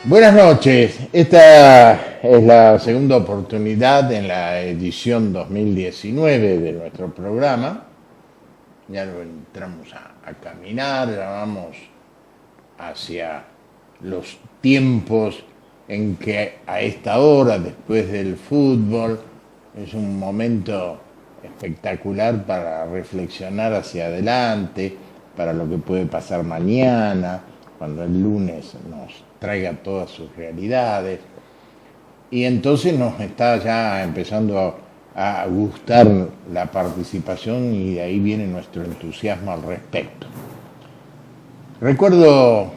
Buenas noches, esta es la segunda oportunidad en la edición 2019 de nuestro programa. Ya lo entramos a caminar, ya vamos hacia los tiempos en que a esta hora, después del fútbol, es un momento espectacular para reflexionar hacia adelante, para lo que puede pasar mañana, cuando el lunes nos traiga todas sus realidades. Y entonces nos está ya empezando a gustar la participación y de ahí viene nuestro entusiasmo al respecto. Recuerdo,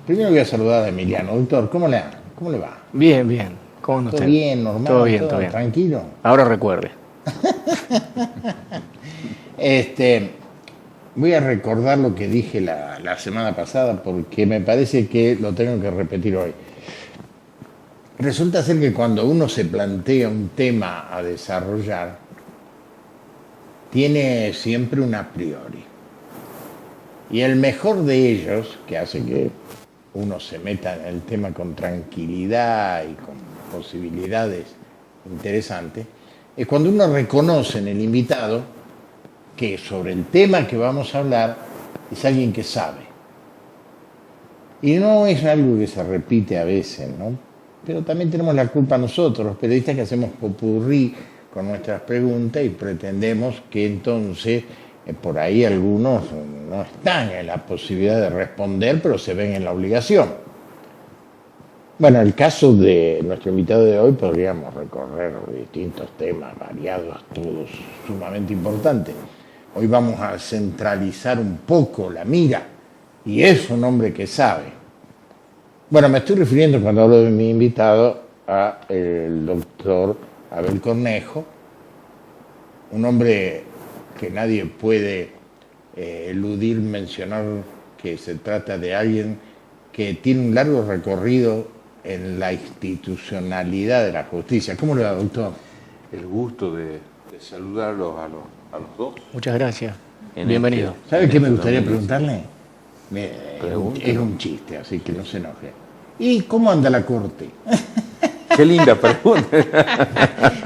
primero voy a saludar a Emiliano. Doctor, ¿cómo le va? Bien, bien. ¿Cómo no ¿Todo bien, normal? Todo bien, todo bien. ¿Tranquilo? Ahora recuerde. Voy a recordar lo que dije la semana pasada porque me parece que lo tengo que repetir hoy. Resulta ser que cuando uno se plantea un tema a desarrollar, tiene siempre un a priori. Y el mejor de ellos, que hace que uno se meta en el tema con tranquilidad y con posibilidades interesantes, es cuando uno reconoce en el invitado que sobre el tema que vamos a hablar es alguien que sabe. Y no es algo que se repite a veces, ¿no? Pero también tenemos la culpa nosotros, los periodistas, que hacemos popurrí con nuestras preguntas y pretendemos que entonces por ahí algunos no están en la posibilidad de responder, pero se ven en la obligación. Bueno, el caso de nuestro invitado de hoy podríamos recorrer distintos temas variados, todos sumamente importantes. Hoy vamos a centralizar un poco la mira, y es un hombre que sabe. Bueno, me estoy refiriendo, cuando hablo de mi invitado, al doctor Abel Cornejo, un hombre que nadie puede eludir mencionar que se trata de alguien que tiene un largo recorrido en la institucionalidad de la justicia. ¿Cómo le va, doctor? El gusto de saludarlos a los dos. Muchas gracias. Bienvenido. ¿Sabe qué me gustaría preguntarle? Es un chiste, así que no se enoje. ¿Y cómo anda la corte? Qué linda pregunta.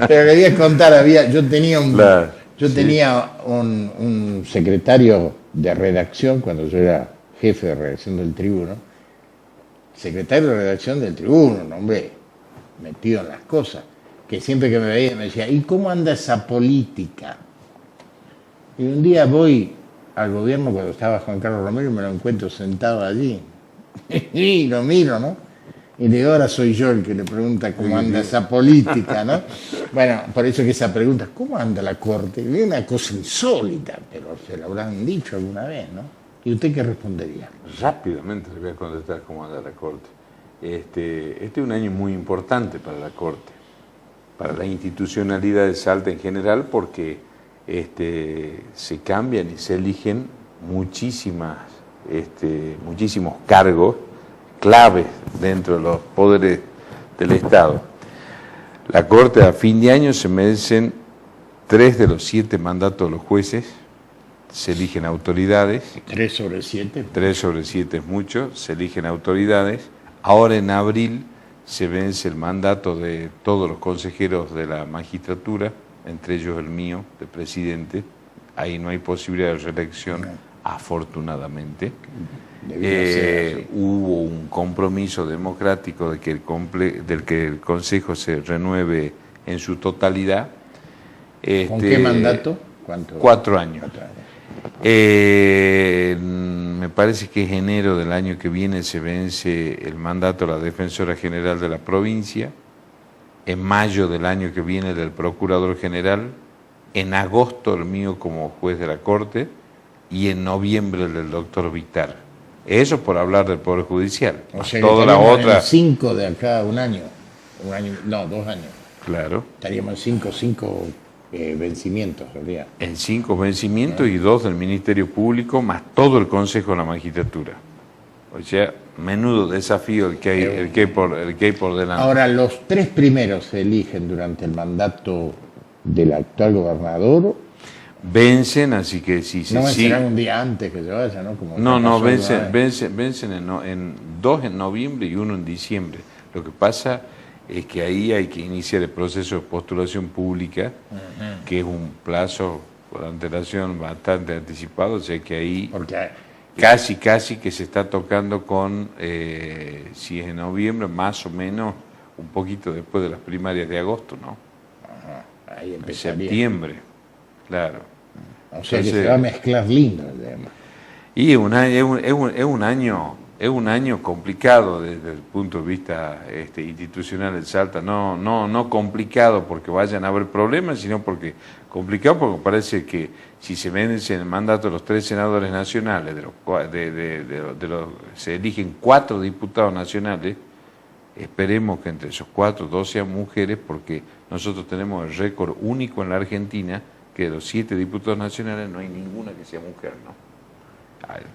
Pero quería contar, yo tenía un secretario de redacción cuando yo era jefe de redacción del Tribuno. Secretario de redacción del Tribuno, un hombre metido en las cosas, que siempre que me veía me decía, ¿y cómo anda esa política? Y un día voy al gobierno cuando estaba Juan Carlos Romero y me lo encuentro sentado allí. Y lo miro, ¿no? Y de ahora soy yo el que le pregunta cómo anda esa política, ¿no? Bueno, por eso que esa pregunta, ¿cómo anda la corte? Es una cosa insólita, pero se lo habrán dicho alguna vez, ¿no? ¿Y usted qué respondería? Rápidamente le voy a contestar cómo anda la Corte. Este es un año muy importante para la Corte, para la institucionalidad de Salta en general, porque se cambian y se eligen muchísimos cargos claves dentro de los poderes del Estado. La Corte a fin de año se merecen 3 de los 7 mandatos de los jueces, se eligen autoridades. 3 sobre 7. 3 sobre 7 es mucho, se eligen autoridades. Ahora en abril se vence el mandato de todos los consejeros de la magistratura, entre ellos el mío, de presidente. Ahí no hay posibilidad de reelección, afortunadamente. Hubo un compromiso democrático del que el Consejo se renueve en su totalidad. ¿Con qué mandato? ¿Cuánto? 4 años. 4 años. Me parece que en enero del año que viene se vence el mandato de la Defensora General de la provincia, en mayo del año que viene del Procurador General, en agosto el mío como juez de la Corte y en noviembre el del doctor Victar. Eso por hablar del Poder Judicial. O sea, toda la otra. 5 de acá un año. No, 2 años. Claro. Estaríamos en 5 vencimientos, ¿verdad? En 5 vencimientos y 2 del Ministerio Público, más todo el Consejo de la Magistratura. O sea, menudo desafío el que hay por delante. Ahora, los 3 primeros se eligen durante el mandato del actual gobernador. Vencen, así que si No sí. será un día antes que se vaya, ¿no? Como No, pasó una vez. vencen en 2 en noviembre y 1 en diciembre. Lo que pasa es que ahí hay que iniciar el proceso de postulación pública, que es un plazo por antelación bastante anticipado, o sea que ahí Porque casi que se está tocando con, si es en noviembre, más o menos un poquito después de las primarias de agosto, ¿no? ahí En empezaría. septiembre, claro. O sea que Entonces, se va a mezclar lindo el tema. y es un año complicado desde el punto de vista institucional en Salta, no complicado porque vayan a haber problemas, sino porque complicado porque parece que si se vence el mandato de los 3 senadores nacionales, se eligen 4 diputados nacionales, esperemos que entre esos 4, 2 sean mujeres, porque nosotros tenemos el récord único en la Argentina, que de los 7 diputados nacionales no hay ninguna que sea mujer, ¿no?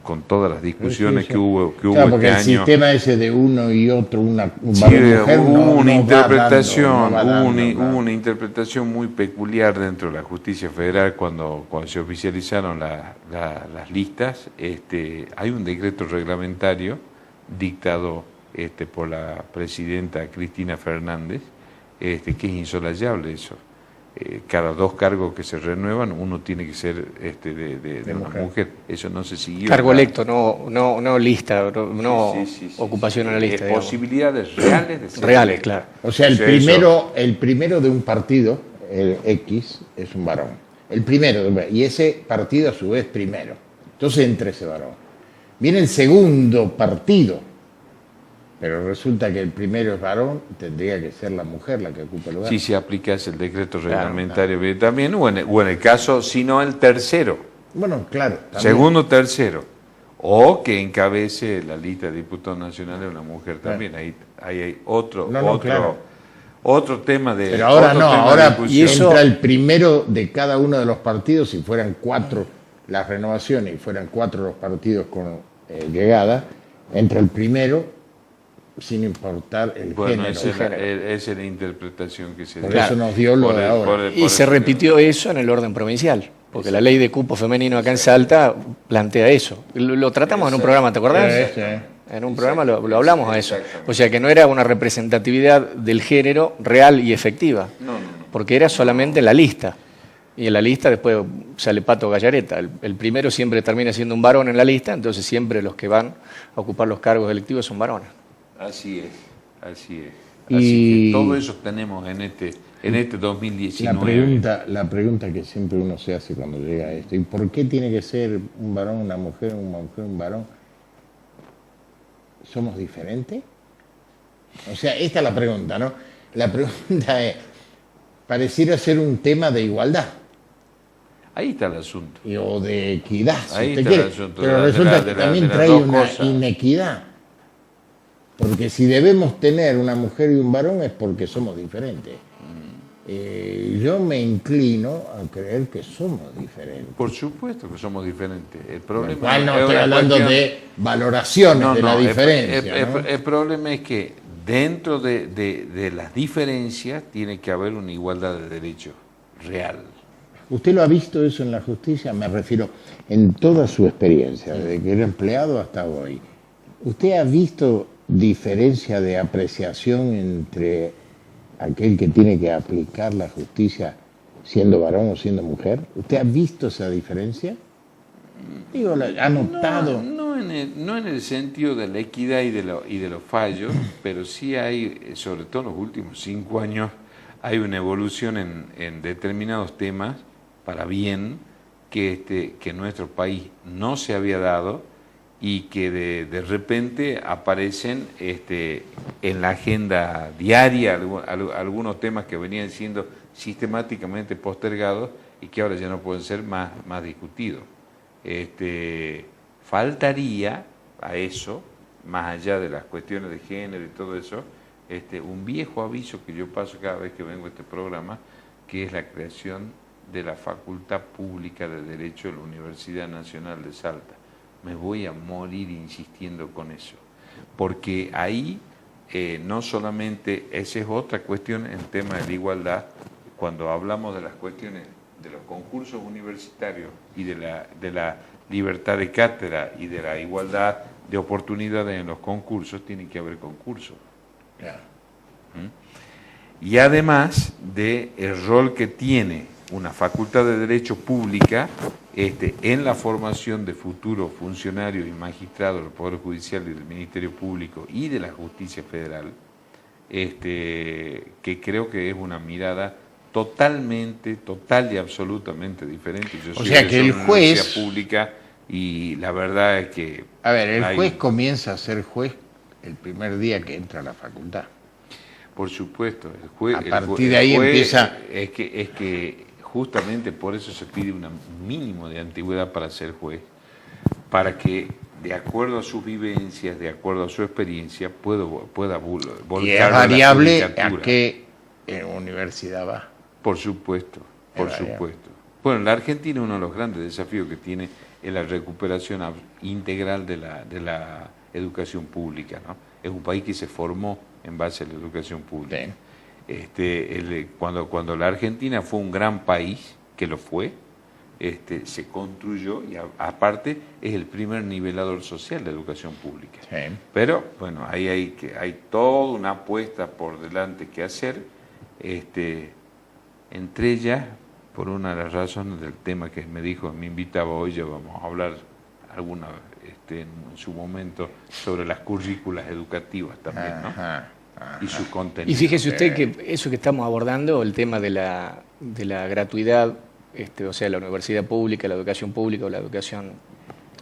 Con todas las discusiones que hubo Claro, porque este el año. sistema ese de uno y otro, un Sí, varón mujer, hubo una interpretación, no va dando, hubo una interpretación muy peculiar dentro de la justicia federal cuando se oficializaron las listas. Hay un decreto reglamentario dictado por la presidenta Cristina Fernández, que es insolayable eso. Cada 2 cargos que se renuevan, uno tiene que ser de una mujer. Eso no se siguió. Cargo electo, no lista, no Sí. ocupación en la lista. Posibilidades reales de ser Reales, electo. claro. O sea, Eso. el primero de un partido, el X, es un varón. El primero, y ese partido a su vez primero. Entonces entra ese varón. Viene el segundo partido, pero resulta que el primero es varón, tendría que ser la mujer la que ocupe el lugar. Si se aplica el decreto reglamentario también, o en el caso, si no el tercero, Bueno, claro. también. segundo, tercero, o que encabece la lista de diputados nacionales una mujer también. Ahí hay otro tema de. Pero ahora otro no, tema de ahora discusión. entra el primero de cada uno de los partidos, si fueran 4 las renovaciones y fueran 4 los partidos con llegada, entra el primero sin importar el Bueno, género. esa es la interpretación que se Por da. eso nos dio lo de ahora. Y se repitió eso en el orden provincial, porque la ley de cupo femenino acá en Salta plantea eso. Lo tratamos en un programa, ¿te acordás? Sí. En un programa lo hablamos a eso. O sea que no era una representatividad del género real y efectiva, porque era solamente en la lista. Y en la lista después sale Pato Gallareta. El primero siempre termina siendo un varón en la lista, entonces siempre los que van a ocupar los cargos electivos son varones. Así es. Así Y- que todo eso tenemos en este 2019. La pregunta que siempre uno se hace cuando llega a esto, ¿y por qué tiene que ser un varón, una mujer un varón? ¿Somos diferentes? O sea, esta es la pregunta, ¿no? La pregunta es, pareciera ser un tema de igualdad Ahí está el asunto. o de equidad, si Ahí usted está el quiere, asunto, pero de resulta la- que de la- también de las trae dos una cosas. inequidad. Porque si debemos tener una mujer y un varón es porque somos diferentes. Yo me inclino a creer que somos diferentes. Por supuesto que somos diferentes. El Con problema lo cual no es estoy una hablando cuestión- de valoraciones de la diferencia. ¿no? El problema es que dentro de las diferencias tiene que haber una igualdad de derechos real. ¿Usted lo ha visto eso en la justicia? Me refiero en toda su experiencia, desde que era empleado hasta hoy. ¿Usted ha visto diferencia de apreciación entre aquel que tiene que aplicar la justicia siendo varón o siendo mujer? ¿Usted ha visto esa diferencia? Digo, ¿ha notado? No en el sentido de la equidad y de los fallos, pero sí hay, sobre todo en los últimos 5 años, hay una evolución en determinados temas para bien que en nuestro país no se había dado y que de repente aparecen en la agenda diaria algunos temas que venían siendo sistemáticamente postergados y que ahora ya no pueden ser más discutidos. Faltaría a eso, más allá de las cuestiones de género y todo eso, un viejo aviso que yo paso cada vez que vengo a este programa, que es la creación de la Facultad Pública de Derecho de la Universidad Nacional de Salta. Me voy a morir insistiendo con eso, porque ahí no solamente, esa es otra cuestión en tema de la igualdad, cuando hablamos de las cuestiones de los concursos universitarios y de la libertad de cátedra y de la igualdad de oportunidades en los concursos, tiene que haber concursos. Claro. Y además del rol que tiene una facultad de Derecho pública en la formación de futuros funcionarios y magistrados del Poder Judicial y del Ministerio Público y de la Justicia Federal, que creo que es una mirada total y absolutamente diferente. Yo o sea que el una juez... universidad pública y la verdad es que... A ver, el juez comienza a ser juez el primer día que entra a la facultad. Por supuesto, el juez... A partir de ahí empieza... Es que justamente por eso se pide un mínimo de antigüedad para ser juez, para que de acuerdo a sus vivencias, de acuerdo a su experiencia, pueda volcar. Y es variable a qué universidad va. Por supuesto, por supuesto. Bueno, la Argentina, uno de los grandes desafíos que tiene es la recuperación integral de la educación pública, ¿no? Es un país que se formó en base a la educación pública. Sí. Cuando la Argentina fue un gran país, que lo fue, se construyó y aparte es el primer nivelador social de educación pública. Sí. Pero bueno, ahí hay toda una apuesta por delante que hacer, entre ellas, por una de las razones del tema que me invitaba hoy, ya vamos a hablar alguna en su momento sobre las currículas educativas también, ¿no? Ajá. Y su contenido. Y fíjese usted que eso que estamos abordando, el tema de la gratuidad, o sea, la universidad pública, la educación pública o la educación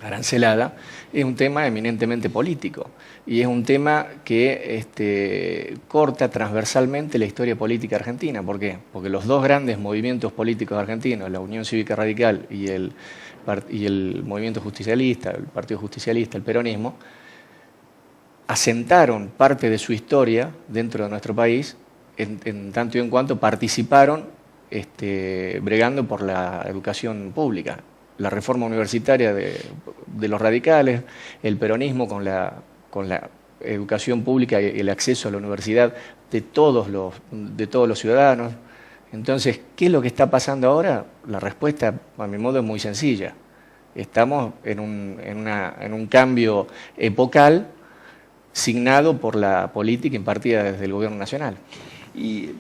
arancelada, es un tema eminentemente político y es un tema que corta transversalmente la historia política argentina. ¿Por qué? Porque los dos grandes movimientos políticos argentinos, la Unión Cívica Radical y el movimiento justicialista, el Partido Justicialista, el peronismo, asentaron parte de su historia dentro de nuestro país en tanto y en cuanto participaron bregando por la educación pública. La reforma universitaria de los radicales, el peronismo con la educación pública y el acceso a la universidad de todos los ciudadanos. Entonces, ¿qué es lo que está pasando ahora? La respuesta, a mi modo, es muy sencilla. Estamos en un cambio epocal signado por la política impartida desde el gobierno nacional. Y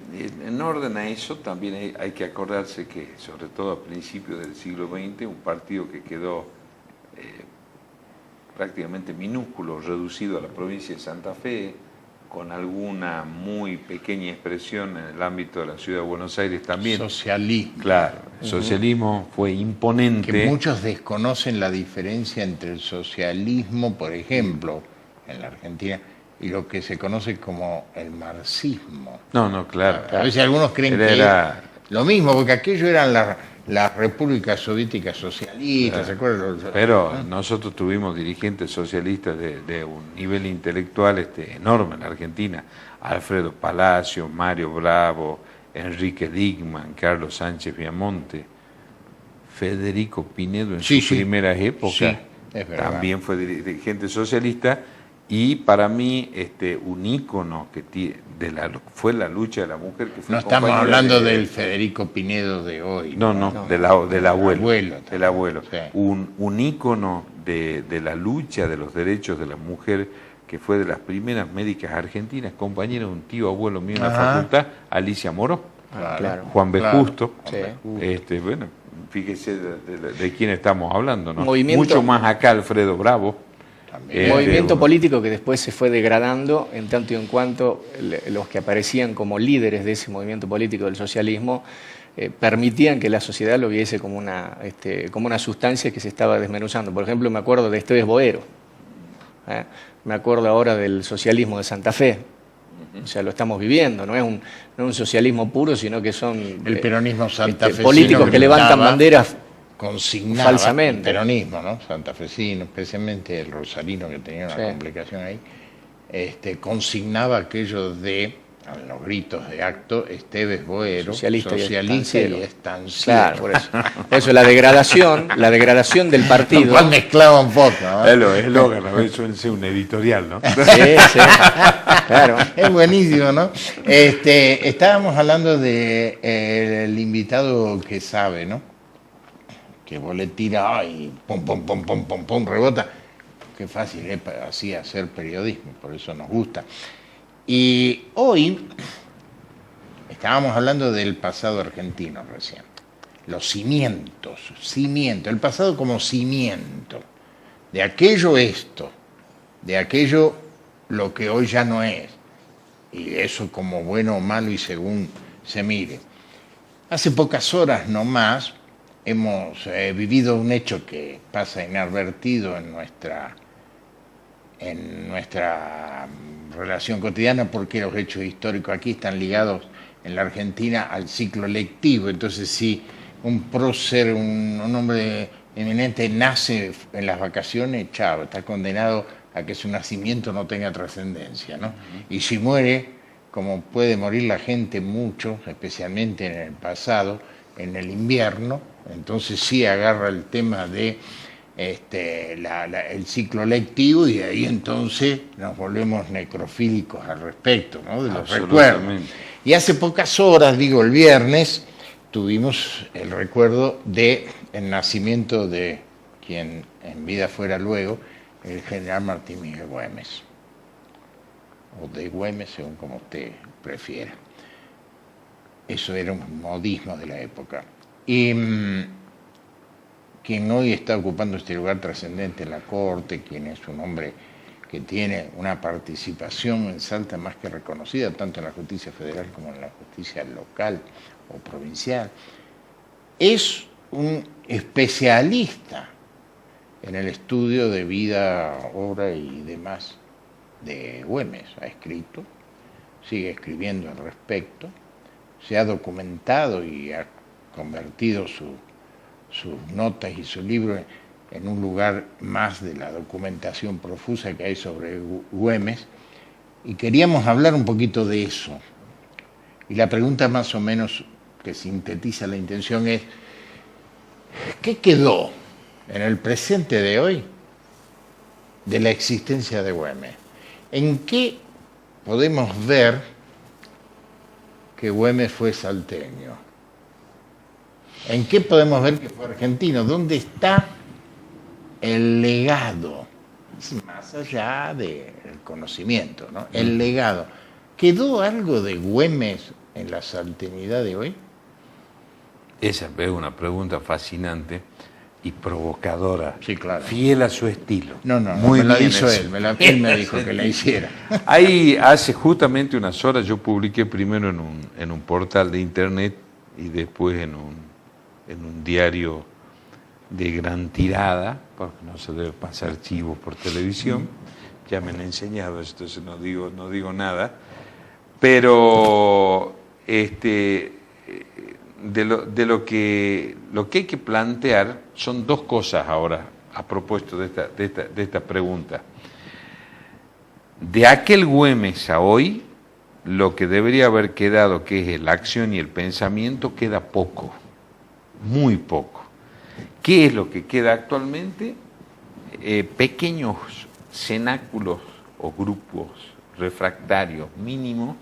en orden a eso también hay que acordarse que, sobre todo a principios del siglo XX, un partido que quedó prácticamente minúsculo, reducido a la provincia de Santa Fe, con alguna muy pequeña expresión en el ámbito de la ciudad de Buenos Aires también. Socialismo. Claro, el socialismo fue imponente. Que muchos desconocen la diferencia entre el socialismo, por ejemplo, en la Argentina, y lo que se conoce como el marxismo. No, claro. A veces algunos creen que era lo mismo, porque aquello eran las repúblicas soviéticas socialistas, ¿se acuerdan? Pero nosotros tuvimos dirigentes socialistas de un nivel intelectual enorme en la Argentina. Alfredo Palacio, Mario Bravo, Enrique Digman, Carlos Sánchez Viamonte, Federico Pinedo en sus primeras épocas, también fue dirigente socialista. Y para mí, un ícono fue la lucha de la mujer. Que fue no estamos hablando del Federico Pinedo de hoy. No, del abuelo. Del abuelo. Sí. Un ícono de la lucha de los derechos de la mujer, que fue de las primeras médicas argentinas, compañera de un tío abuelo mío en la facultad, Alicia Moró, Juan B. Justo. Sí. Bueno, fíjese de quién estamos hablando, ¿no? Mucho más acá Alfredo Bravo. Movimiento político que después se fue degradando en tanto y en cuanto los que aparecían como líderes de ese movimiento político del socialismo permitían que la sociedad lo viese como una sustancia que se estaba desmenuzando. Por ejemplo, me acuerdo de Esteves Boero, me acuerdo ahora del socialismo de Santa Fe. O sea, lo estamos viviendo, no es un socialismo puro, sino que son el peronismo santafesino políticos que levantan banderas consignaba falsamente. El peronismo, ¿no? Santafesino, especialmente el rosarino, que tenía una complicación ahí, consignaba aquello de a los gritos de acto, Esteves Boero, Socialista y estanciero. estanciero. Claro, por eso la degradación del partido. Lo cual mezclaba un poco, ¿no? Es lo eslogan, a veces suele ser un editorial, ¿no? Sí, claro. Es buenísimo, ¿no? Estábamos hablando de el invitado que sabe, ¿no? Que vos le tiras y pum, pum, pum, pum, pum, pum, rebota. Qué fácil es así hacer periodismo, por eso nos gusta. Y hoy estábamos hablando del pasado argentino recién. Los cimientos, el pasado como cimiento. De aquello esto, de aquello lo que hoy ya no es. Y eso como bueno o malo y según se mire. Hace pocas horas nomás hemos vivido un hecho que pasa inadvertido en nuestra relación cotidiana, porque los hechos históricos aquí están ligados en la Argentina al ciclo lectivo. Entonces, si un prócer, un hombre eminente nace en las vacaciones, chao, está condenado a que su nacimiento no tenga trascendencia, ¿no? Y si muere, como puede morir la gente mucho, especialmente en el pasado, en el invierno, entonces sí agarra el tema de el ciclo lectivo, y de ahí entonces nos volvemos necrofílicos al respecto, ¿no? De los recuerdos. Y hace pocas horas, digo el viernes, tuvimos el recuerdo del nacimiento de quien en vida fuera luego el general Martín Miguel Güemes, o de Güemes, según como usted prefiera. Eso era un modismo de la época. Y quien hoy está ocupando este lugar trascendente en la Corte, quien es un hombre que tiene una participación en Salta más que reconocida, tanto en la justicia federal como en la justicia local o provincial, es un especialista en el estudio de vida, obra y demás de Güemes. Ha escrito, sigue escribiendo al respecto, se ha documentado y ha convertido sus notas y su libro en un lugar más de la documentación profusa que hay sobre Güemes, y queríamos hablar un poquito de eso. Y la pregunta más o menos que sintetiza la intención es: ¿qué quedó en el presente de hoy de la existencia de Güemes? ¿En qué podemos ver que Güemes fue salteño? ¿En qué podemos ver que fue argentino? ¿Dónde está el legado? Más allá del conocimiento, ¿no? El legado. ¿Quedó algo de Güemes en la salteñidad de hoy? Esa es una pregunta fascinante y provocadora. Sí, claro. Fiel a su estilo. No, Muy me la bien hizo eso. él me dijo que la hiciera. Ahí hace justamente unas horas yo publiqué primero en un portal de internet y después en un diario de gran tirada, porque no se debe pasar archivos por televisión. Ya me han enseñado, entonces no digo nada. Pero de lo que hay que plantear son dos cosas ahora, a propósito de esta pregunta. De aquel Güemes a hoy, lo que debería haber quedado, que es la acción y el pensamiento, queda poco, muy poco. ¿Qué es lo que queda actualmente? Pequeños cenáculos o grupos refractarios mínimos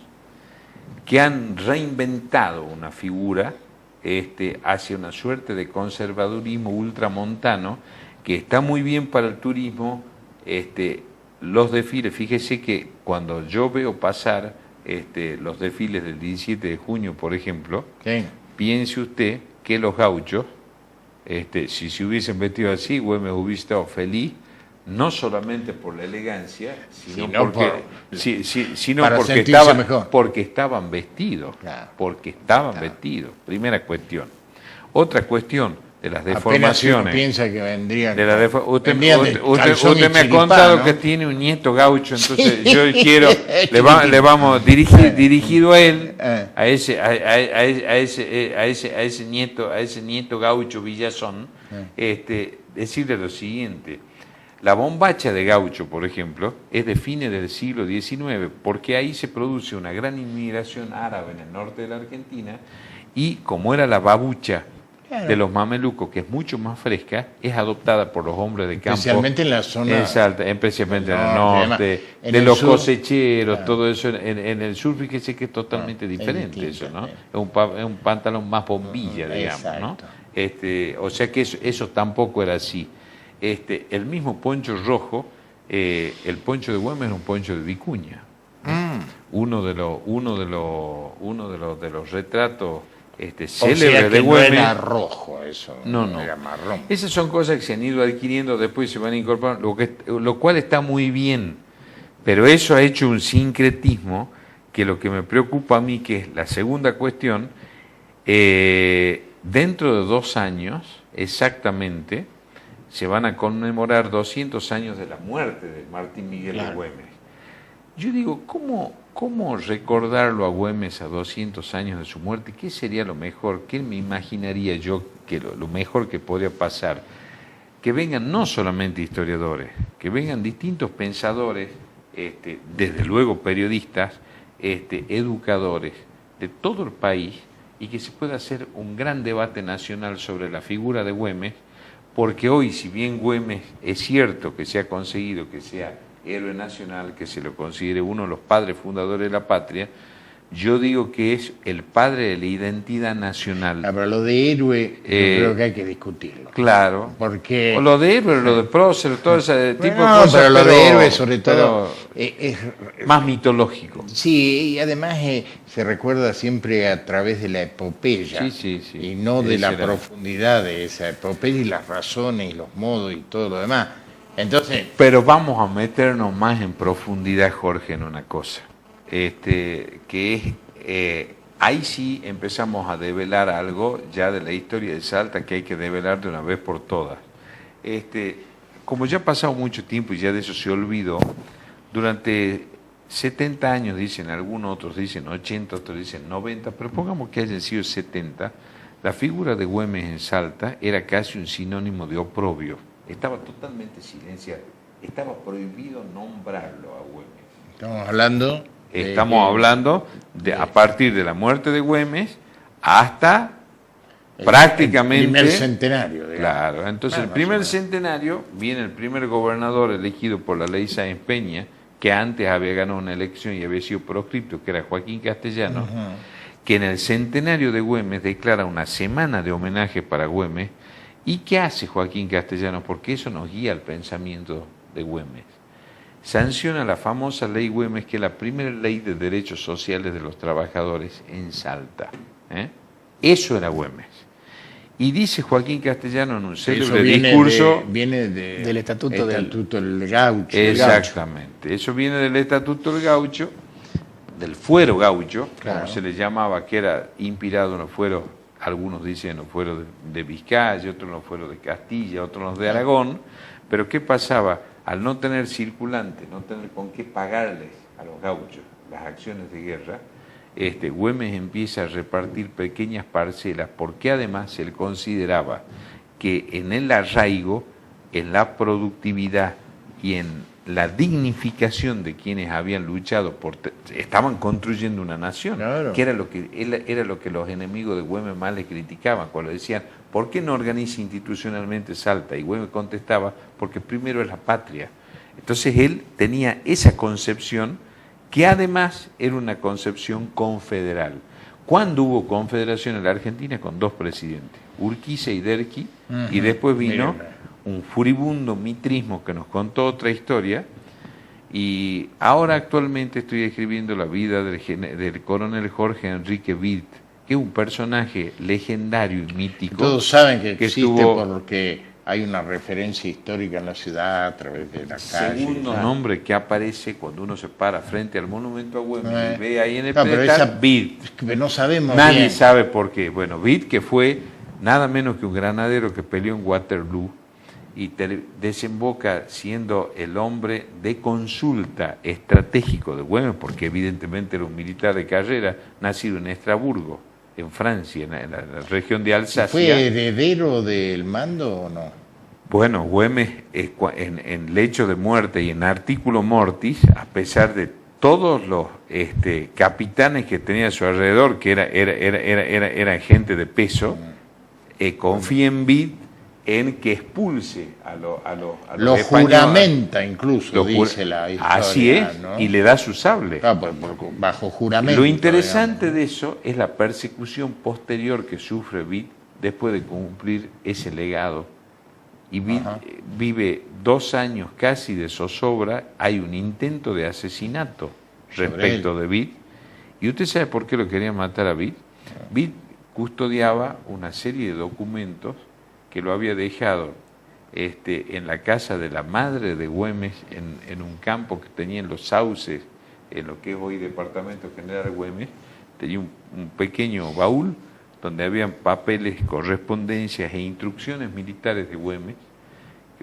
que han reinventado una figura hacia una suerte de conservadurismo ultramontano que está muy bien para el turismo. Los desfiles, fíjese que cuando yo veo pasar los desfiles del 17 de junio, por ejemplo, Sí. piense usted que los gauchos, si se hubiesen vestido así, Güemes hubiese estado feliz, no solamente por la elegancia, sino porque estaban vestidos. Claro. Porque estaban Claro. vestidos. Primera cuestión. Otra cuestión de las Apenas deformaciones. uno piensa que vendrían. De la usted vendrían de calzón y me ha chiripá, contado, ¿no? que tiene un nieto gaucho, entonces Sí. yo quiero, le vamos dirigido a él, a ese nieto gaucho Villazón, decirle lo siguiente: La bombacha de Gaucho, por ejemplo, es de fines del siglo XIX, porque ahí se produce una gran inmigración árabe en el norte de la Argentina, y como era la babucha de los mamelucos, que es mucho más fresca, es adoptada por los hombres de campo. Especialmente en la zona... Especialmente en el norte, de los cosecheros, todo eso. En el sur, fíjese que es totalmente diferente distinto, eso, ¿no? Es un pantalón más bombilla, digamos, ¿no? O sea que eso tampoco era así. El mismo poncho rojo, el poncho de Güemes es un poncho de Vicuña. Uno de los retratos célebres de Güemes. No era rojo eso, no era marrón. Esas son cosas que se han ido adquiriendo, después se van incorporando, lo cual está muy bien, pero eso ha hecho un sincretismo que lo que me preocupa a mí, que es la segunda cuestión, dentro de 2 años exactamente se van a conmemorar 200 años de la muerte de Martín Miguel de Güemes. Yo digo, ¿cómo recordarlo a Güemes a 200 años de su muerte? ¿Qué sería lo mejor? ¿Qué me imaginaría yo que lo mejor que podría pasar? Que vengan no solamente historiadores, que vengan distintos pensadores, desde luego periodistas, educadores de todo el país, y que se pueda hacer un gran debate nacional sobre la figura de Güemes, porque hoy, si bien Güemes es cierto que se ha conseguido que sea héroe nacional, que se lo considere uno de los padres fundadores de la patria, yo digo que es el padre de la identidad nacional. Pero lo de héroe yo creo que hay que discutirlo. Claro. Porque... O lo de héroe, lo de prócer, todo ese tipo de cosas. Pero lo de héroe sobre todo es más mitológico. Sí, y además se recuerda siempre a través de la epopeya. Sí. Y no de la profundidad de esa epopeya y las razones y los modos y todo lo demás. Entonces, pero vamos a meternos más en profundidad, Jorge, en una cosa, que es, ahí sí empezamos a develar algo ya de la historia de Salta que hay que develar de una vez por todas. Como ya ha pasado mucho tiempo y ya de eso se olvidó, durante 70 años dicen algunos, otros dicen 80, otros dicen 90, pero pongamos que hayan sido 70, la figura de Güemes en Salta era casi un sinónimo de oprobio. Estaba totalmente silenciado. Estaba prohibido nombrarlo a Güemes. Estamos hablando de a partir de la muerte de Güemes hasta prácticamente... El primer centenario. Digamos. Claro, entonces el primer centenario viene el primer gobernador elegido por la ley Sáenz Peña, que antes había ganado una elección y había sido proscripto, que era Joaquín Castellano, que en el centenario de Güemes declara una semana de homenaje para Güemes. ¿Y qué hace Joaquín Castellano? Porque eso nos guía al pensamiento de Güemes. Sanciona la famosa ley Güemes, que es la primera ley de derechos sociales de los trabajadores en Salta. Eso era Güemes. Y dice Joaquín Castellano en un célebre discurso... Viene del Estatuto del Gaucho. Exactamente. Eso viene del Estatuto del Gaucho, del fuero gaucho, claro, como se le llamaba, que era inspirado en los fueros. Algunos dicen los fueros de Vizcaya, otros los fueros de Castilla, otros los de Aragón, pero ¿qué pasaba? Al no tener circulante, no tener con qué pagarles a los gauchos las acciones de guerra, Güemes empieza a repartir pequeñas parcelas, porque además él consideraba que en el arraigo, en la productividad y en la dignificación de quienes habían luchado estaban construyendo una nación, claro, que era lo que los enemigos de Güemes más le criticaban cuando decían, ¿por qué no organiza institucionalmente Salta? Y Güemes contestaba, porque primero es la patria. Entonces él tenía esa concepción, que además era una concepción confederal. ¿Cuándo hubo confederación en la Argentina? Con 2 presidentes, Urquiza y Derqui, y después vino un furibundo mitrismo que nos contó otra historia, y ahora actualmente estoy escribiendo la vida del coronel Jorge Enrique Witt, que es un personaje legendario y mítico. Todos saben que existe porque hay una referencia histórica en la ciudad a través de la calle. Segundo nombre que aparece cuando uno se para frente al monumento a Güemes y ve ahí en el pedestal, Witt. No sabemos Nadie bien. sabe por qué. Bueno, Witt, que fue nada menos que un granadero que peleó en Waterloo y desemboca siendo el hombre de consulta estratégico de Güemes, porque evidentemente era un militar de carrera, nacido en Estrasburgo, en Francia, en la región de Alsacia. ¿Fue heredero del mando o no? Bueno, Güemes, en lecho de muerte y en artículo mortis, a pesar de todos los capitanes que tenía a su alrededor, que era gente de peso, confía en Vid en que expulse a los españoles. Juramenta incluso, dice la historia. Así es, ¿no? Y le da su sable. Bajo juramento. Lo interesante de eso es la persecución posterior que sufre Vid después de cumplir ese legado. Y Vid vive 2 años casi de zozobra. Hay un intento de asesinato respecto de Vid. ¿Y usted sabe por qué lo querían matar a Vid? Vid custodiaba una serie de documentos que lo había dejado en la casa de la madre de Güemes, en un campo que tenía en Los Sauces, en lo que es hoy Departamento General de Güemes. Tenía un pequeño baúl donde habían papeles, correspondencias e instrucciones militares de Güemes,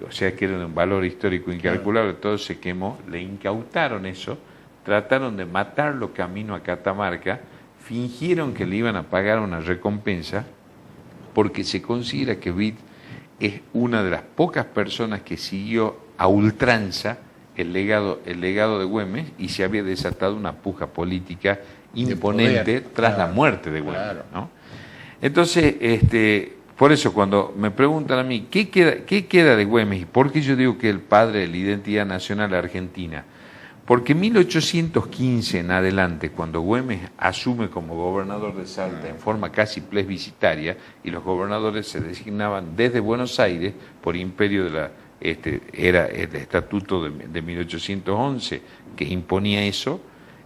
o sea que era de un valor histórico incalculable. Todo se quemó, le incautaron eso, trataron de matarlo camino a Catamarca, fingieron que le iban a pagar una recompensa, porque se considera que Vid es una de las pocas personas que siguió a ultranza el legado de Güemes, y se había desatado una puja política imponente tras la muerte de Güemes, ¿no? Entonces, por eso cuando me preguntan a mí, ¿qué queda de Güemes? ¿Y por qué yo digo que el padre de la identidad nacional argentina? Porque en 1815 en adelante, cuando Güemes asume como gobernador de Salta en forma casi plebiscitaria, y los gobernadores se designaban desde Buenos Aires por imperio de la... era el estatuto de 1811 que imponía eso.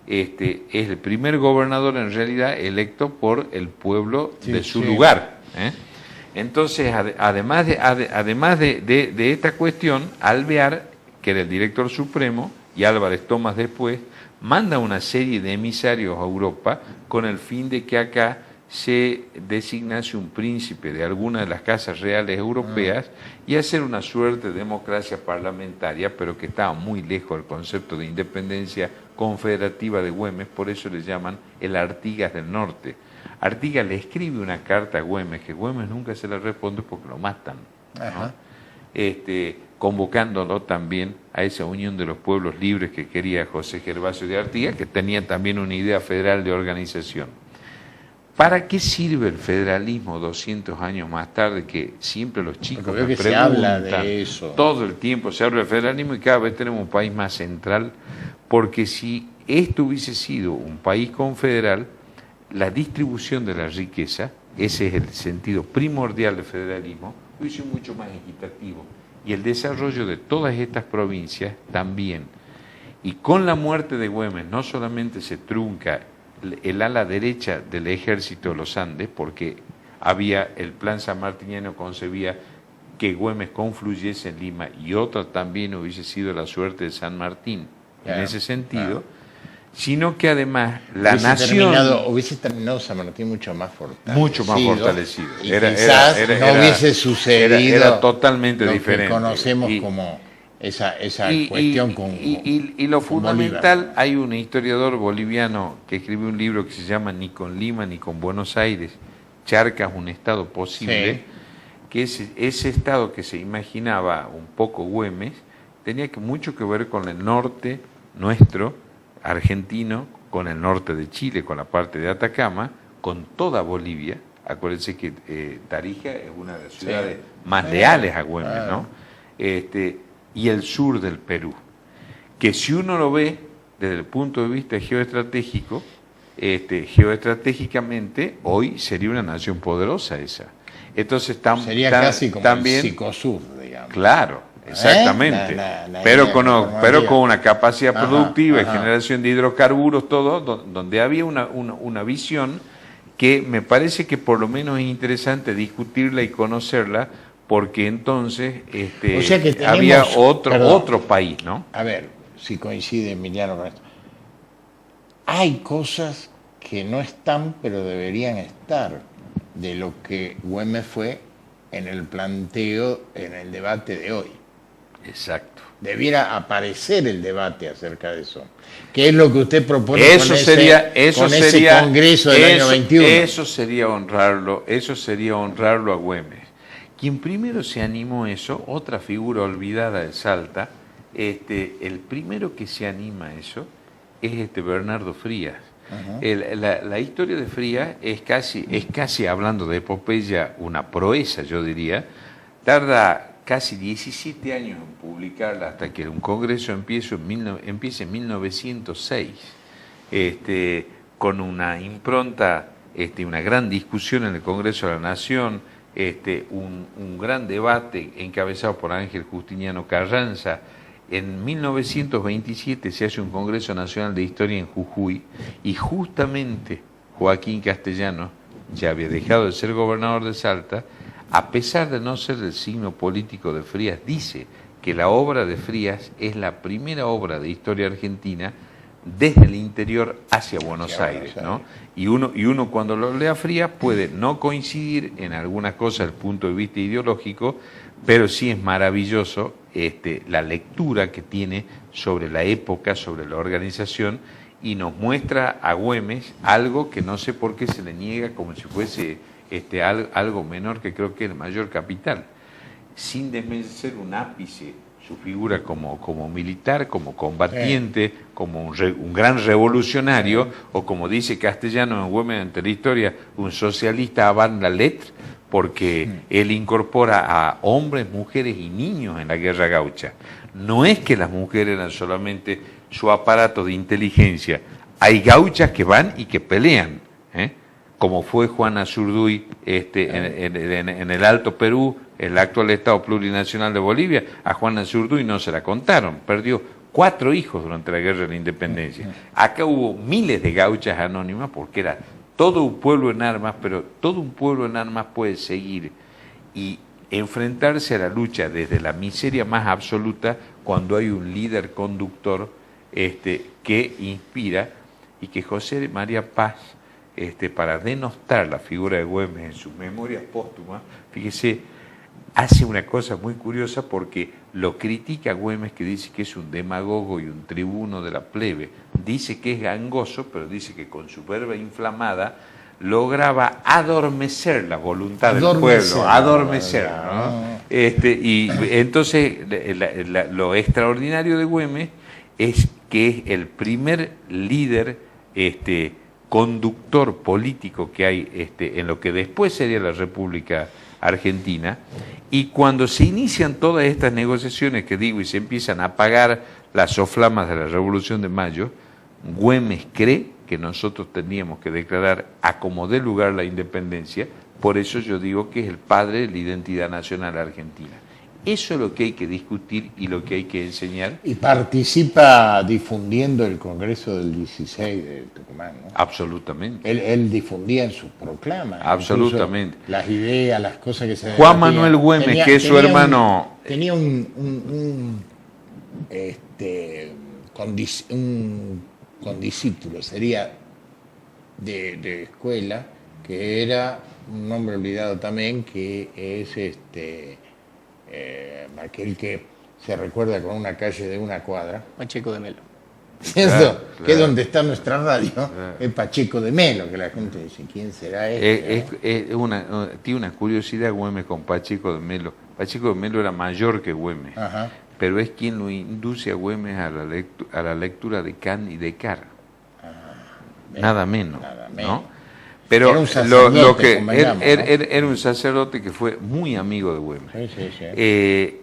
Es el primer gobernador en realidad electo por el pueblo de su lugar. Entonces, además de esta cuestión, Alvear, que era el director supremo, y Álvarez Tomás después, manda una serie de emisarios a Europa con el fin de que acá se designase un príncipe de alguna de las casas reales europeas y hacer una suerte de democracia parlamentaria, pero que estaba muy lejos del concepto de independencia confederativa de Güemes. Por eso le llaman el Artigas del Norte. Artigas le escribe una carta a Güemes, que Güemes nunca se la responde porque lo matan, ¿no? Convocándolo también a esa unión de los pueblos libres que quería José Gervasio de Artigas, que tenía también una idea federal de organización. ¿Para qué sirve el federalismo 200 años más tarde? Que siempre los chicos me preguntan, se habla de eso. Todo el tiempo se habla del federalismo, y cada vez tenemos un país más central, porque si esto hubiese sido un país confederal, la distribución de la riqueza, ese es el sentido primordial del federalismo, hubiese sido mucho más equitativo. Y el desarrollo de todas estas provincias también. Y con la muerte de Güemes no solamente se trunca el ala derecha del ejército de los Andes, porque el plan sanmartiniano concebía que Güemes confluyese en Lima, y otra también hubiese sido la suerte de San Martín en ese sentido, sino que además la nación... Hubiese terminado San Martín mucho más fortalecido. Mucho más fortalecido. Y quizás no hubiese sucedido era totalmente lo diferente. Que conocemos como esa cuestión con y lo fundamental, Bolívar. Hay un historiador boliviano que escribió un libro que se llama Ni con Lima ni con Buenos Aires, Charcas, un estado posible, que ese estado que se imaginaba un poco Güemes, tenía mucho que ver con el norte nuestro, argentino, con el norte de Chile, con la parte de Atacama, con toda Bolivia. Acuérdense que Tarija es una de las ciudades más leales a Güemes, ¿no? Y el sur del Perú, que si uno lo ve desde el punto de vista geoestratégico, geoestratégicamente hoy sería una nación poderosa esa. Entonces sería casi como también, el Psicosur, digamos. Claro. Exactamente, pero con una capacidad productiva y generación de hidrocarburos, todo, donde había una visión que me parece que por lo menos es interesante discutirla y conocerla, porque entonces o sea que había otro país, ¿no? A ver, si coincide Emiliano con esto. Hay cosas que no están, pero deberían estar, de lo que Güemes fue en el planteo, en el debate de hoy. Exacto. Debiera aparecer el debate acerca de eso. ¿Qué es lo que usted propone con ese Congreso del año 21? Eso sería honrarlo a Güemes. Quien primero se animó eso, otra figura olvidada de Salta, el primero que se anima a eso es Bernardo Frías. La historia de Frías es casi, hablando de epopeya, una proeza, yo diría. Tarda casi 17 años en publicarla hasta que un congreso empieza en 1906, con una impronta, una gran discusión en el Congreso de la Nación, un gran debate encabezado por Ángel Justiniano Carranza. En 1927 se hace un Congreso Nacional de Historia en Jujuy y justamente Joaquín Castellanos ya había dejado de ser gobernador de Salta, a pesar de no ser del signo político de Frías, dice que la obra de Frías es la primera obra de historia argentina desde el interior hacia Buenos Aires, ¿no? Y uno cuando lo lea Frías puede no coincidir en algunas cosas desde el punto de vista ideológico, pero sí es maravilloso la lectura que tiene sobre la época, sobre la organización, y nos muestra a Güemes algo que no sé por qué se le niega como si fuese algo menor, que creo que es el mayor capital, sin desmerecer un ápice su figura como militar, como combatiente, como un gran revolucionario, o como dice Castellano en Güemes ante la historia, un socialista avant la lettre, porque él incorpora a hombres, mujeres y niños en la guerra gaucha. No es que las mujeres eran solamente su aparato de inteligencia, hay gauchas que van y que pelean, como fue Juana Zurduy en el Alto Perú, el actual Estado Plurinacional de Bolivia. A Juana Zurduy no se la contaron, perdió 4 hijos durante la Guerra de la Independencia. Acá hubo miles de gauchas anónimas porque era todo un pueblo en armas, pero todo un pueblo en armas puede seguir y enfrentarse a la lucha desde la miseria más absoluta cuando hay un líder conductor que inspira, y que José María Paz, para denostar la figura de Güemes en sus memorias póstumas, fíjese, hace una cosa muy curiosa porque lo critica a Güemes, que dice que es un demagogo y un tribuno de la plebe. Dice que es gangoso, pero dice que con su verba inflamada lograba adormecer la voluntad del pueblo, adormecer, ¿no? Y entonces lo extraordinario de Güemes es que es el primer líder conductor político que hay en lo que después sería la República Argentina, y cuando se inician todas estas negociaciones que digo y se empiezan a apagar las soflamas de la Revolución de Mayo, Güemes cree que nosotros teníamos que declarar a como dé lugar la independencia. Por eso yo digo que es el padre de la identidad nacional argentina. Eso es lo que hay que discutir y lo que hay que enseñar. Y participa difundiendo el Congreso del 16 de Tucumán, ¿no? Absolutamente. Él difundía en sus proclamas. Absolutamente. Las ideas, las cosas que se Juan Manuel Güemes, que es su hermano. Tenía un condiscípulo, sería de escuela, que era un hombre olvidado también, que es aquel que se recuerda con una calle de una cuadra. Pacheco de Melo. ¿Cierto? Claro. Que es donde está nuestra radio, es Pacheco de Melo, que la gente dice, ¿quién será tiene una curiosidad Güemes con Pacheco de Melo. Pacheco de Melo era mayor que Güemes, pero es quien lo induce a Güemes a la lectura de Kant y Descartes. Nada menos, ¿no? Pero era un sacerdote, era un sacerdote que fue muy amigo de Güemes. Sí.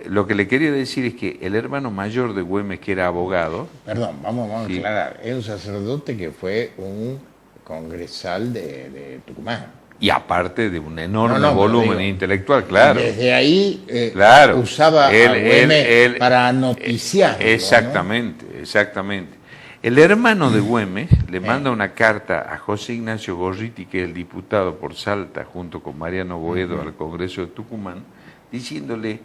Lo que le quería decir es que el hermano mayor de Güemes, que era abogado... Perdón, vamos a aclarar. Era un sacerdote que fue un congresal de Tucumán. Y aparte de un enorme volumen intelectual, claro. Desde ahí claro. Usaba a Güemes para noticiar. Exactamente, ¿no? Exactamente. El hermano de Güemes le manda una carta a José Ignacio Gorriti, que es el diputado por Salta, junto con Mariano Boedo al Congreso de Tucumán, diciéndole,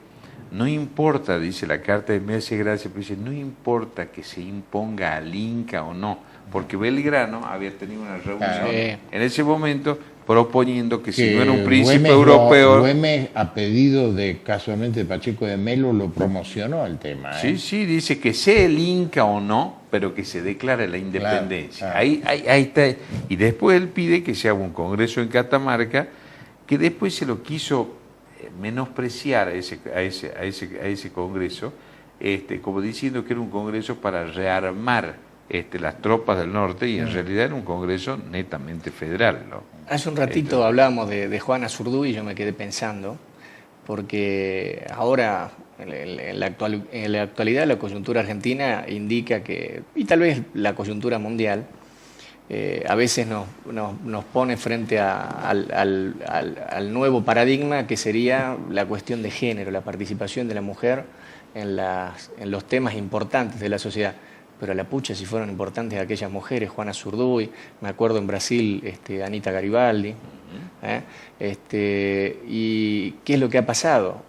no importa, dice la carta, y me hace gracia, pero dice, no importa que se imponga al Inca o no, porque Belgrano había tenido una reunión en ese momento proponiendo que si no era un príncipe europeo... Güemes, a pedido de casualmente de Pacheco de Melo, lo promocionó el tema. Sí, dice que sea el Inca o no, pero que se declare la independencia. Claro. Ahí está. Y después él pide que se haga un congreso en Catamarca, que después se lo quiso menospreciar a ese congreso, como diciendo que era un congreso para rearmar las tropas del norte, y en realidad era un congreso netamente federal, ¿no? Hace un ratito hablábamos de Juana Zurduy y yo me quedé pensando, porque ahora, en la actualidad, la coyuntura argentina indica que, y tal vez la coyuntura mundial, a veces nos pone frente al nuevo paradigma, que sería la cuestión de género, la participación de la mujer en los temas importantes de la sociedad. Pero a la pucha si fueron importantes aquellas mujeres, Juana Zurduy, me acuerdo en Brasil, Anita Garibaldi. ¿Y qué es lo que ha pasado?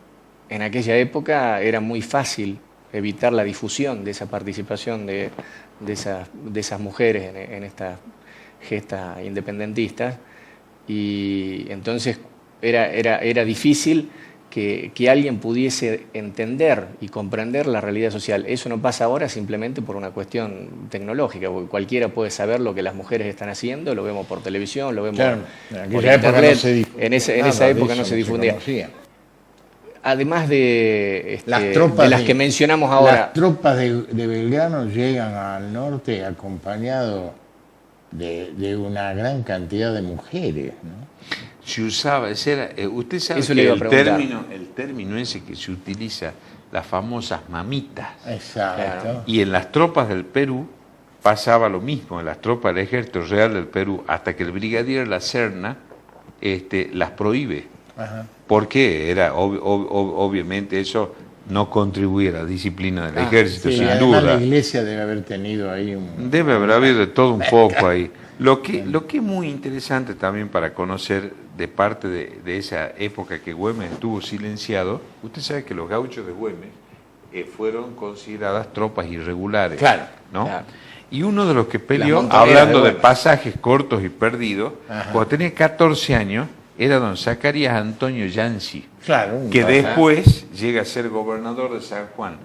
En aquella época era muy fácil evitar la difusión de esa participación de esas mujeres en estas gestas independentistas, y entonces era difícil que alguien pudiese entender y comprender la realidad social. Eso no pasa ahora simplemente por una cuestión tecnológica, porque cualquiera puede saber lo que las mujeres están haciendo, lo vemos por televisión, lo vemos por internet. En esa época no se difundía. Además de las que mencionamos ahora. Las tropas de Belgrano llegan al norte acompañados de una gran cantidad de mujeres, ¿no? Se usaba, usted sabe eso que el término ese que se utiliza, las famosas mamitas. Exacto. Claro. Y en las tropas del Perú pasaba lo mismo, en las tropas del Ejército Real del Perú, hasta que el brigadier La Serna las prohíbe. Ajá. Porque obviamente eso no contribuye a la disciplina del ejército, sí, sin además duda. La iglesia debe haber tenido ahí Debe haber habido de todo un poco ahí. Lo que es muy interesante también para conocer de parte de esa época que Güemes estuvo silenciado, usted sabe que los gauchos de Güemes fueron consideradas tropas irregulares. Claro, ¿no? claro. Y uno de los que peleó, montoneras hablando de de Güemes. pasajes cortos y perdidos, Ajá. cuando tenía 14 años, era don Zacarías Antonio Yancy, Claro, que después llega a ser gobernador de San Juan.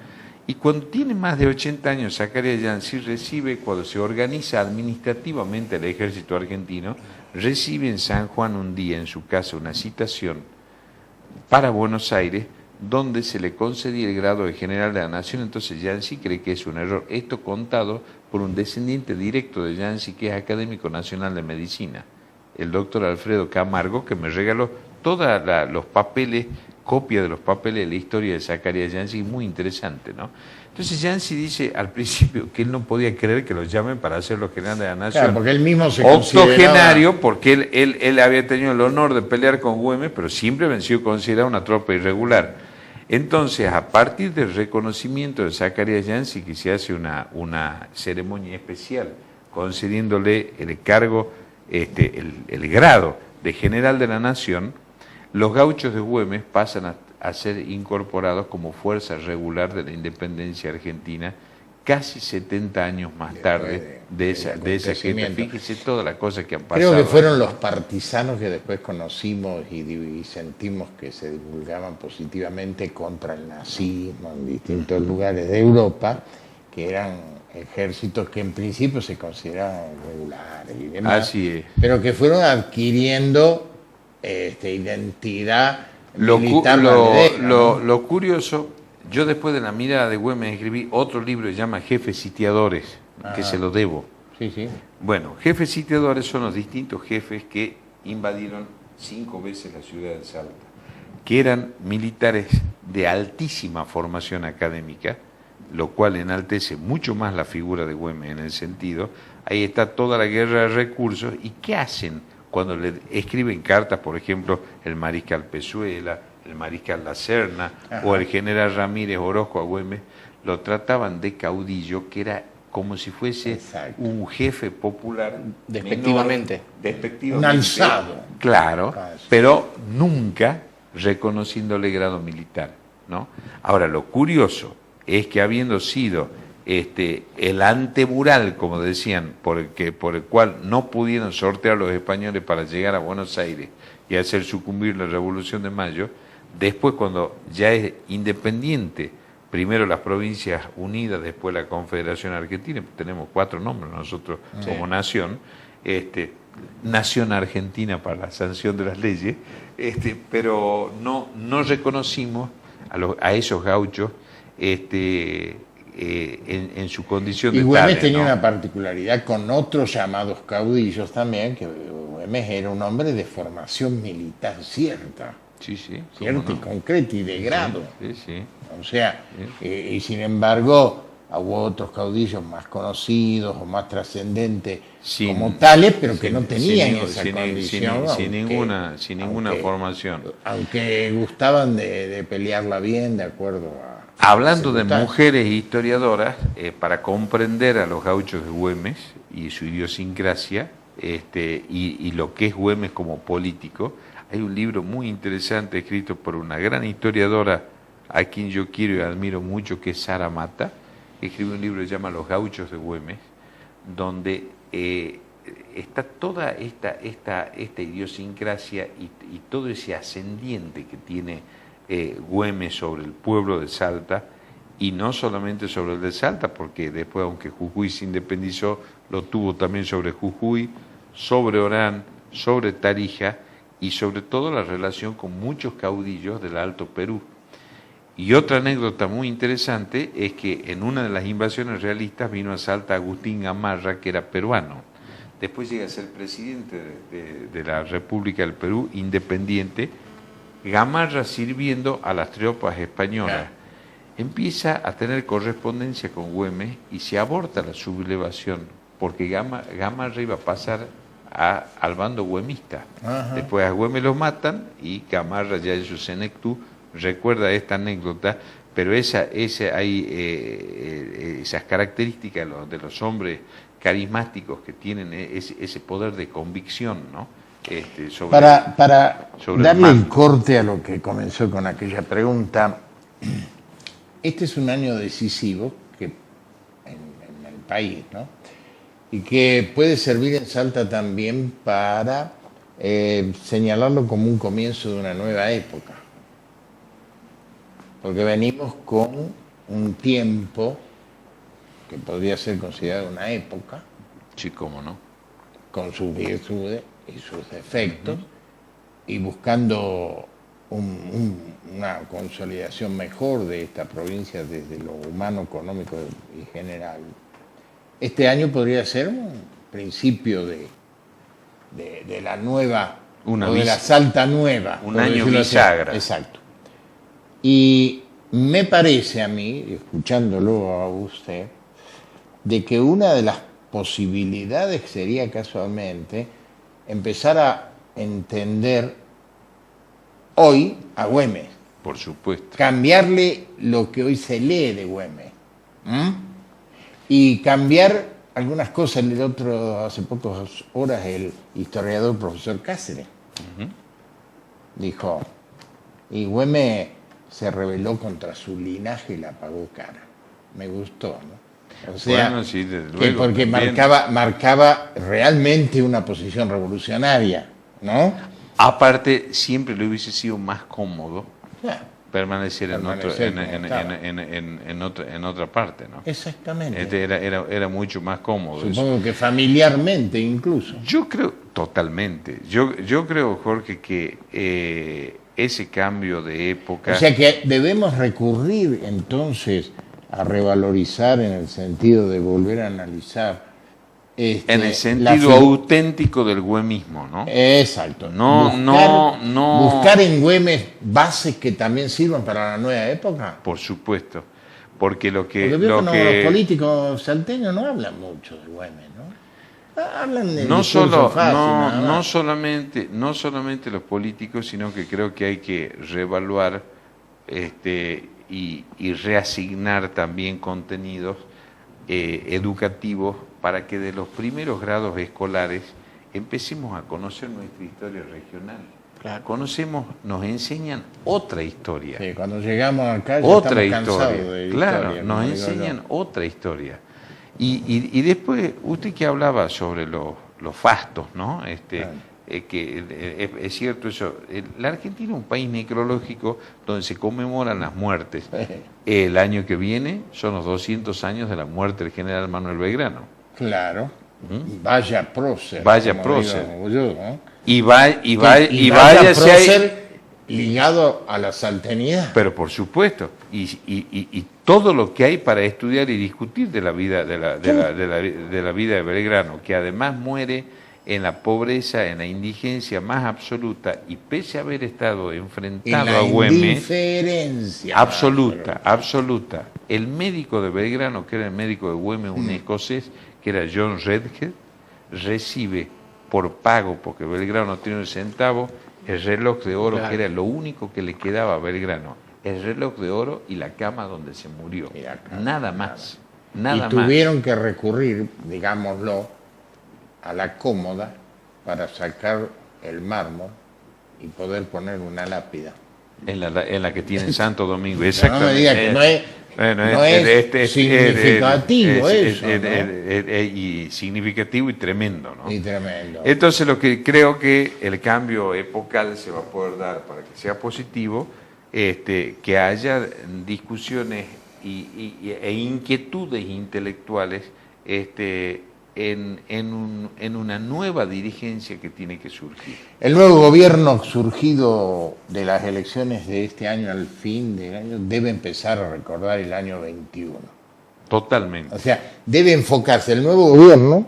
Y cuando tiene más de 80 años, Zacarías Yancy recibe, cuando se organiza administrativamente el ejército argentino, recibe en San Juan un día en su casa una citación para Buenos Aires, donde se le concedía el grado de general de la nación. Entonces Yancy cree que es un error. Esto contado por un descendiente directo de Yancy, que es académico nacional de medicina, el doctor Alfredo Camargo, que me regaló todos los papeles, copia de los papeles de la historia de Zacarías Yancy, muy interesante, ¿no? Entonces Yancy dice al principio que él no podía creer que lo llamen para hacer lo general de la nación. Claro, porque él mismo se octogenario, porque él había tenido el honor de pelear con Güemes, pero siempre venció considerado una tropa irregular. Entonces, a partir del reconocimiento de Zacarías Yancy, que se hace una ceremonia especial, concediéndole el cargo, el grado de general de la nación, los gauchos de Güemes pasan a ser incorporados como fuerza regular de la independencia argentina casi 70 años más tarde de esa gesta. Fíjese toda la cosa que han pasado. Creo que fueron los partisanos que después conocimos y sentimos que se divulgaban positivamente contra el nazismo en distintos lugares de Europa, que eran ejércitos que en principio se consideraban regulares y demás, así es, pero que fueron adquiriendo identidad militar. Lo curioso, yo después de la mirada de Güemes escribí otro libro que se llama Jefes Sitiadores, que se lo debo. Sí, sí. Bueno, jefes sitiadores son los distintos jefes que invadieron 5 veces la ciudad de Salta, que eran militares de altísima formación académica, lo cual enaltece mucho más la figura de Güemes en el sentido, ahí está toda la guerra de recursos. ¿Y qué hacen cuando le escriben cartas, por ejemplo, el mariscal Pezuela, el mariscal La Serna o el general Ramírez Orozco a Güemes? Lo trataban de caudillo, que era como si fuese un jefe popular. Despectivamente. Despectivamente. Un alzado. Claro, pero nunca reconociéndole grado militar, ¿no? Ahora, lo curioso es que habiendo sido el antemural, como decían, por el cual no pudieron sortear los españoles para llegar a Buenos Aires y hacer sucumbir la Revolución de Mayo, después cuando ya es independiente, primero las Provincias Unidas, después la Confederación Argentina, tenemos 4 nombres nosotros como nación, nación argentina para la sanción de las leyes, pero no reconocimos a esos gauchos en su condición de Güemes tales, tenía ¿no? una particularidad con otros llamados caudillos también, que Güemes era un hombre de formación militar cierta, Sí, sí. ¿cómo cierta y no? concreta y de grado. Sí, sí. O sea, y sin embargo, hubo otros caudillos más conocidos o más trascendentes como tales, pero que no tenían esa condición. Sin ninguna formación. Aunque gustaban de pelearla bien, de acuerdo a... Hablando de circunstancias. mujeres historiadoras, para comprender a los gauchos de Güemes y su idiosincrasia, y lo que es Güemes como político, hay un libro muy interesante escrito por una gran historiadora a quien yo quiero y admiro mucho, que es Sara Mata, que escribe un libro que se llama Los gauchos de Güemes, donde está toda esta idiosincrasia y todo ese ascendiente que tiene Güemes sobre el pueblo de Salta, y no solamente sobre el de Salta, porque después, aunque Jujuy se independizó, lo tuvo también sobre Jujuy, sobre Orán, sobre Tarija y sobre todo la relación con muchos caudillos del Alto Perú. Y otra anécdota muy interesante es que en una de las invasiones realistas vino a Salta Agustín Gamarra, que era peruano. Después llega a ser presidente de la República del Perú, independiente, Gamarra sirviendo a las tropas españolas. Empieza a tener correspondencia con Güemes y se aborta la sublevación, porque Gamarra iba a pasar al bando güemista. Ajá. Después a Güemes lo matan y Gamarra, ya en su senectud, recuerda esta anécdota, pero esas características de los hombres carismáticos que tienen ese poder de convicción, ¿no? Para darle el corte a lo que comenzó con aquella pregunta, este es un año decisivo en el país, ¿no? Y que puede servir en Salta también para señalarlo como un comienzo de una nueva época. Porque venimos con un tiempo que podría ser considerado una época. Sí, cómo no. Con sus virtudes y sus defectos, y buscando una consolidación mejor de esta provincia desde lo humano, económico y general. Este año podría ser un principio de la nueva, de la Salta nueva. Un año bisagra. Exacto. Y me parece a mí, escuchándolo a usted, de que una de las posibilidades sería casualmente empezar a entender hoy a Güemes. Por supuesto. Cambiarle lo que hoy se lee de Güemes. Y cambiar algunas cosas. El otro, hace pocas horas, el historiador profesor Cáceres dijo, y Güemes se rebeló contra su linaje y la pagó cara. Me gustó, ¿no? O sea, bueno, sí, desde luego, porque marcaba realmente una posición revolucionaria, ¿no? Aparte, siempre le hubiese sido más cómodo permanecer en otra parte, ¿no? Exactamente. Era mucho más cómodo. Supongo eso. Que familiarmente incluso. Yo creo, totalmente. Yo creo, Jorge, que ese cambio de época... O sea que debemos recurrir entonces a revalorizar en el sentido de volver a analizar en el sentido auténtico del güemismo, ¿no? Exacto. Buscar en Güemes bases que también sirvan para la nueva época. Por supuesto. Porque los políticos salteños no hablan mucho de Güemes, ¿no? Hablan de no solamente los políticos, sino que creo que hay que reevaluar y reasignar también contenidos educativos para que de los primeros grados escolares empecemos a conocer nuestra historia regional. Claro. Nos enseñan otra historia. Sí, cuando llegamos acá ya otra estamos cansados historia. De claro, historia, nos enseñan otra historia. Y después, usted que hablaba sobre los fastos, ¿no? Que es cierto eso. La Argentina es un país necrológico donde se conmemoran las muertes. El año que viene son los 200 años de la muerte del general Manuel Belgrano. Claro. Vaya prócer. Vaya como prócer. digo yo, ¿no? Y Vaya vaya si hay... prócer ligado a la salteñidad. Pero por supuesto, y todo lo que hay para estudiar y discutir de la vida de la vida de Belgrano, que además muere en la pobreza, en la indigencia más absoluta, y pese a haber estado enfrentado a Güemes, indiferencia absoluta. El médico de Belgrano, que era el médico de Güemes, un escocés, que era John Redhead, recibe por pago, porque Belgrano no tiene un centavo, el reloj de oro, que era lo único que le quedaba a Belgrano, el reloj de oro y la cama donde se murió. Nada más. Nada y tuvieron que recurrir, digámoslo, a la cómoda para sacar el mármol y poder poner una lápida. En la que tiene Santo Domingo, exactamente. No me diga que no es significativo eso, ¿no? Y significativo y tremendo, ¿no? Y tremendo. Entonces lo que creo que el cambio epocal se va a poder dar para que sea positivo, que haya discusiones e inquietudes intelectuales en una nueva dirigencia que tiene que surgir. El nuevo gobierno surgido de las elecciones de este año al fin del año debe empezar a recordar el año 21. Totalmente. O sea, debe enfocarse el nuevo gobierno,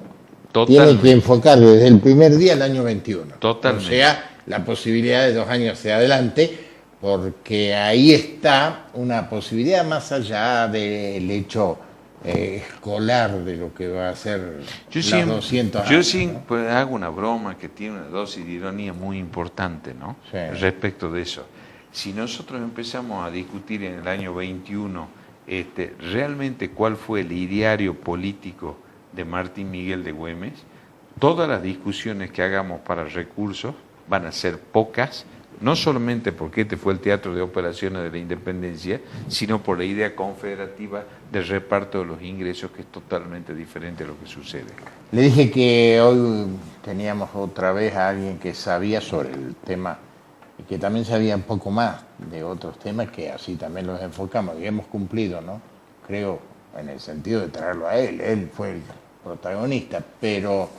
tiene que enfocar desde el primer día el año 21. Totalmente. O sea, la posibilidad de 2 años hacia adelante, porque ahí está una posibilidad más allá del hecho escolar de lo que va a ser los 200 años. Yo pues, hago una broma que tiene una dosis de ironía muy importante, ¿no? Sí. Respecto de eso. Si nosotros empezamos a discutir en el año 21 realmente cuál fue el ideario político de Martín Miguel de Güemes, todas las discusiones que hagamos para recursos van a ser pocas, no solamente porque este fue el teatro de operaciones de la independencia, sino por la idea confederativa del reparto de los ingresos, que es totalmente diferente a lo que sucede. Le dije que hoy teníamos otra vez a alguien que sabía sobre el tema y que también sabía un poco más de otros temas, que así también los enfocamos y hemos cumplido, ¿no? Creo, en el sentido de traerlo a él fue el protagonista, pero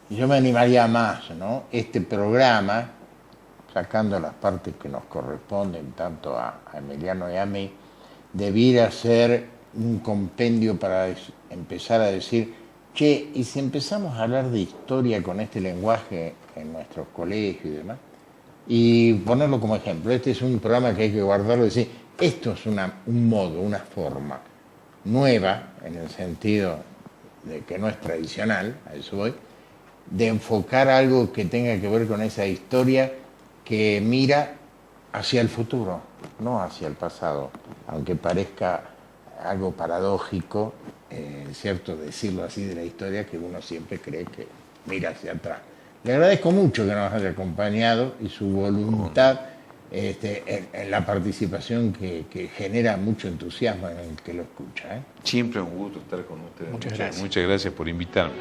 yo me animaría más, ¿no? Este programa, sacando las partes que nos corresponden tanto a Emiliano y a mí, debiera ser un compendio para empezar a decir, che, ¿y si empezamos a hablar de historia con este lenguaje en nuestros colegios y demás? Y ponerlo como ejemplo. Este es un programa que hay que guardarlo y decir, esto es un modo, una forma nueva, en el sentido de que no es tradicional, a eso voy, de enfocar algo que tenga que ver con esa historia que mira hacia el futuro, no hacia el pasado, aunque parezca algo paradójico, cierto decirlo así de la historia, que uno siempre cree que mira hacia atrás. Le agradezco mucho que nos haya acompañado y su voluntad en la participación que genera mucho entusiasmo en el que lo escucha. Siempre un gusto estar con ustedes. Muchas gracias. Muchas gracias por invitarme.